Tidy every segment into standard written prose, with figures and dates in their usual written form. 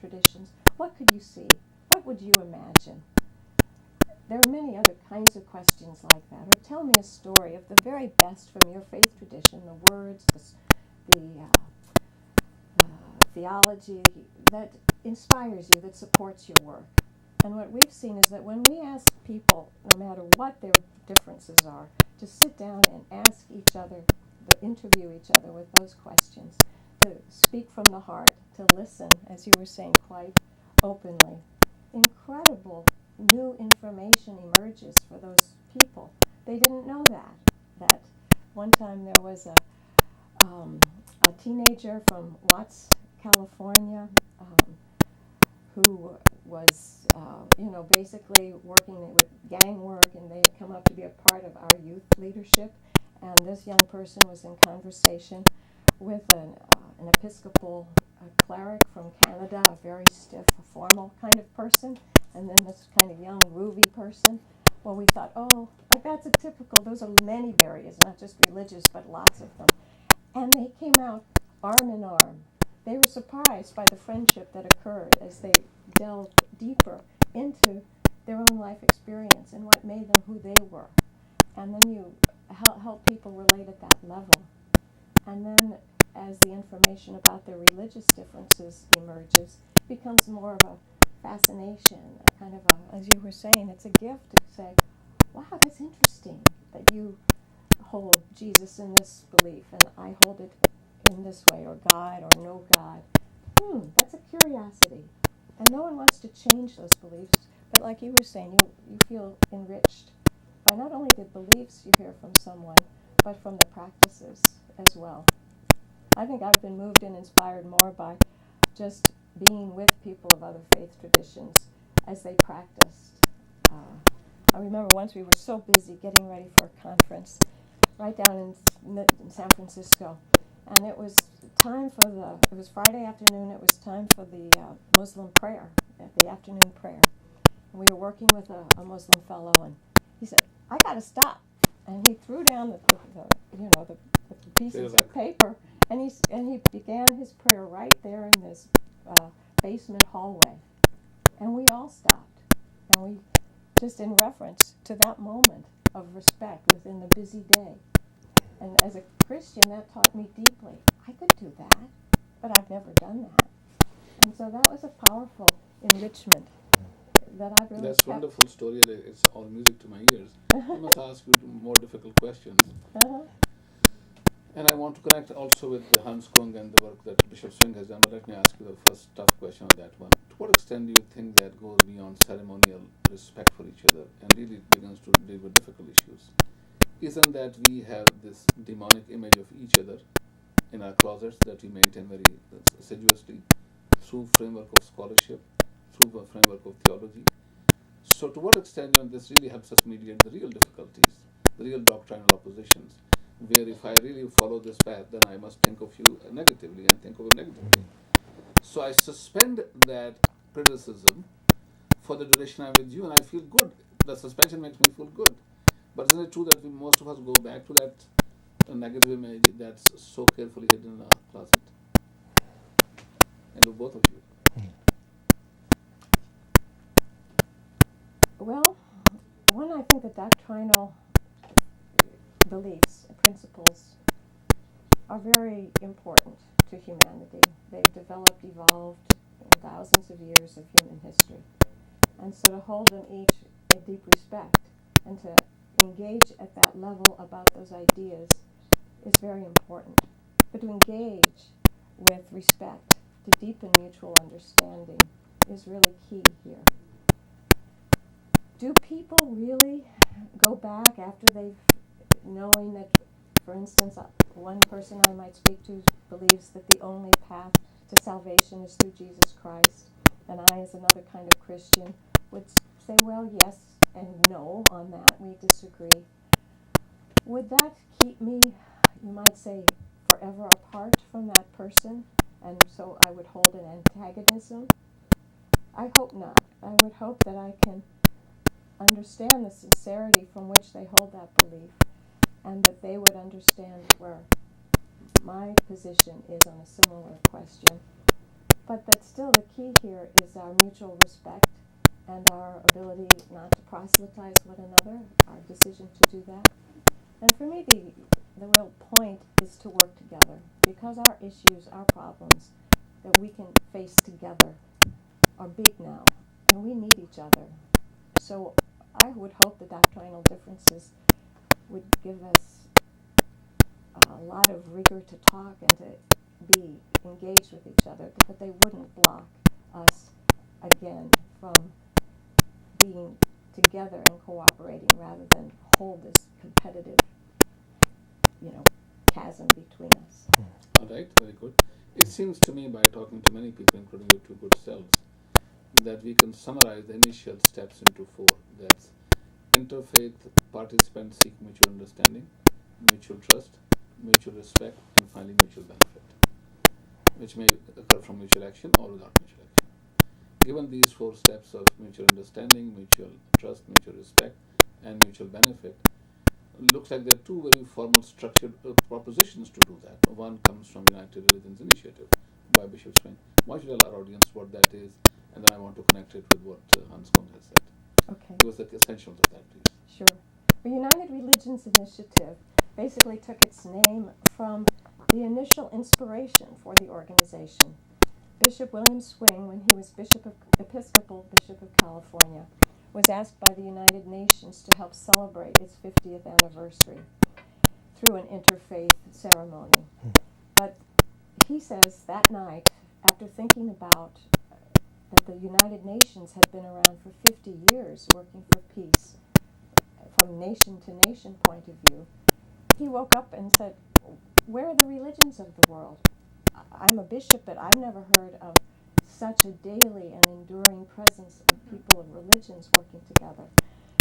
traditions, what could you see? What would you imagine? There are many other kinds of questions like that. Or tell me a story of the very best from your faith tradition, the words, the theology that inspires you, that supports your work. And what we've seen is that when we ask people, no matter what their differences are, to sit down and ask each other, to interview each other with those questions, to speak from the heart, to listen, as you were saying, quite openly, incredible new information emerges for those people. They didn't know that one time there was a teenager from Watts, California, who was, basically working with gang work, and they had come up to be a part of our youth leadership. And this young person was in conversation with an Episcopal cleric from Canada, a very stiff, formal kind of person, and then this kind of young, groovy person. Well, we thought, but that's a typical, those are many barriers, not just religious, but lots of them. And they came out arm in arm. They were surprised by the friendship that occurred as they delved deeper into their own life experience and what made them who they were. And then you help people relate at that level. And then as the information about their religious differences emerges, it becomes more of a fascination, a kind of as you were saying, it's a gift to say, wow, that's interesting that you hold Jesus in this belief and I hold it in this way, or God, or no God. That's a curiosity. And no one wants to change those beliefs, but like you were saying, you feel enriched by not only the beliefs you hear from someone, but from the practices as well. I think I've been moved and inspired more by just being with people of other faith traditions as they practiced. I remember once we were so busy getting ready for a conference right down in San Francisco, and it was it was Friday afternoon, it was time for the Muslim prayer, the afternoon prayer. And we were working with a Muslim fellow, and he said, I got to stop. And he threw down the pieces of paper, and he began his prayer right there in this basement hallway. And we all stopped, and we just in reference to that moment of respect within the busy day. And as a Christian, that taught me deeply. I could do that, but I've never done that. And so that was a powerful enrichment that I've really That's a wonderful story. It's all music to my ears. I must ask you more difficult questions. And I want to connect also with the Hans Kung and the work that Bishop Swing has done. But let me ask you the first tough question on that one. To what extent do you think that goes beyond ceremonial respect for each other and really begins to deal with difficult issues? Isn't that we have this demonic image of each other in our closets that we maintain very assiduously through framework of scholarship, through the framework of theology? So to what extent this really helps us mediate the real difficulties, the real doctrinal oppositions, where if I really follow this path, then I must think of you negatively and think of you negatively. So I suspend that criticism for the duration I'm with you, and I feel good. The suspension makes me feel good. But isn't it true that most of us go back to that negative image that's so carefully hidden in our closet? And to both of you. Well, one, I think the doctrinal beliefs, principles, are very important to humanity. They've evolved in thousands of years of human history. And so to hold them each in deep respect and to engage at that level about those ideas is very important. But to engage with respect, to deepen mutual understanding, is really key here. Do people really go back after they've, knowing that, for instance, one person I might speak to believes that the only path to salvation is through Jesus Christ, and I, as another kind of Christian, would say, well, yes and no on that, we disagree. Would that keep me, you might say, forever apart from that person, and so I would hold an antagonism? I hope not. I would hope that I can understand the sincerity from which they hold that belief, and that they would understand where my position is on a similar question, but that still the key here is our mutual respect and our ability not to proselytize one another, our decision to do that. And for me, the real point is to work together, because our issues, our problems that we can face together are big now, and we need each other. So I would hope the doctrinal differences would give us a lot of rigor to talk and to be engaged with each other, but they wouldn't block us again from being together and cooperating rather than hold this competitive, chasm between us. All right, very good. It seems to me, by talking to many people, including your two good selves, that we can summarize the initial steps into 4. That's interfaith participants seek mutual understanding, mutual trust, mutual respect, and finally mutual benefit, which may occur from mutual action or without mutual action. Given these 4 steps of mutual understanding, mutual trust, mutual respect, and mutual benefit, looks like there are 2 very formal structured propositions to do that. One comes from United Religions Initiative by Bishop Swing. Why should I tell our audience what that is, and then I want to connect it with what Hans Kuhn has said. Okay. Give us the essentials of that, please. Sure. The United Religions Initiative basically took its name from the initial inspiration for the organization. Bishop William Swing, when he was Episcopal Bishop of California, was asked by the United Nations to help celebrate its 50th anniversary through an interfaith ceremony. But he says that night, after thinking about that the United Nations had been around for 50 years working for peace from nation to nation point of view, he woke up and said, where are the religions of the world? I'm a bishop, but I've never heard of such a daily and enduring presence of people of religions working together.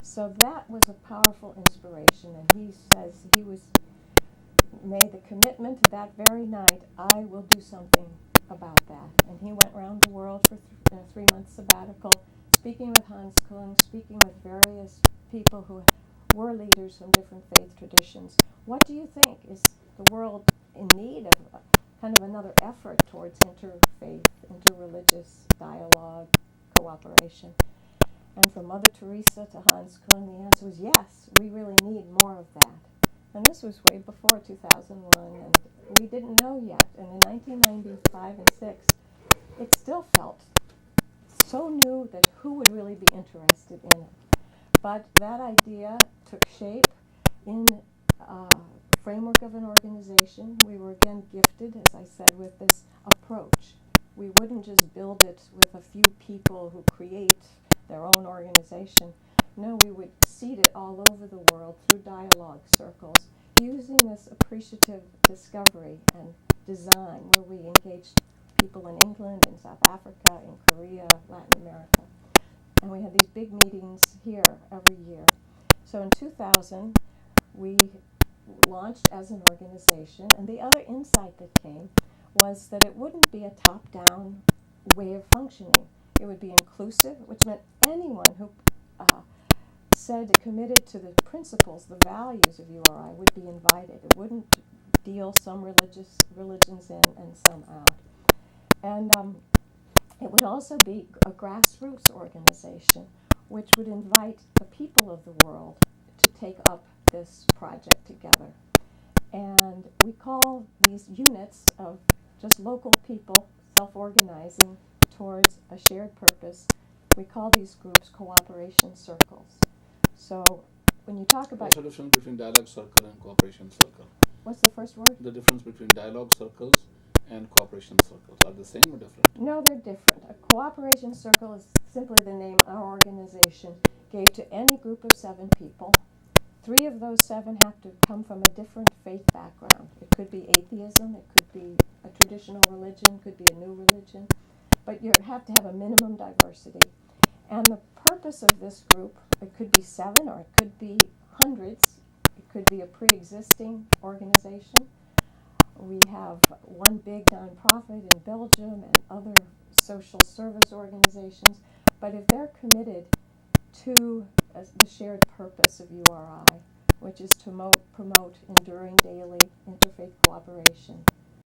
So that was a powerful inspiration, and he says he made the commitment that very night, I will do something about that. And he went around the world for 3-month sabbatical, speaking with Hans Kuhn, speaking with various people who were leaders from different faith traditions. What do you think? Is the world in need of kind of another effort towards interfaith, interreligious dialogue, cooperation? And from Mother Teresa to Hans Kuhn, the answer was yes, we really need more of that. And this was way before 2001, and we didn't know yet. And in 1995 and 6, it still felt so new that who would really be interested in it? But that idea took shape in framework of an organization. We were again gifted, as I said, with this approach. We wouldn't just build it with a few people who create their own organization. No, we would seed it all over the world through dialogue circles, using this appreciative discovery and design where we engaged people in England, in South Africa, in Korea, Latin America. And we had these big meetings here every year. So in 2000, we launched as an organization, and the other insight that came was that it wouldn't be a top-down way of functioning. It would be inclusive, which meant anyone who committed to the principles, the values of URI would be invited. It wouldn't deal some religions in and some out. And it would also be a grassroots organization, which would invite the people of the world to take up this project together. And we call these units of just local people self-organizing towards a shared purpose, we call these groups cooperation circles. So when you talk about... What's the difference between dialogue circle and cooperation circle? What's the first word? The difference between dialogue circles and cooperation circles. Are they the same or different? No, they're different. A cooperation circle is simply the name our organization gave to any group of 7 people. 3 of those 7 have to come from a different faith background. It could be atheism, it could be a traditional religion, it could be a new religion, but you have to have a minimum diversity. And the purpose of this group, it could be 7 or it could be hundreds. It could be a pre-existing organization. We have one big nonprofit in Belgium and other social service organizations. But if they're committed to the shared purpose of URI, which is to promote enduring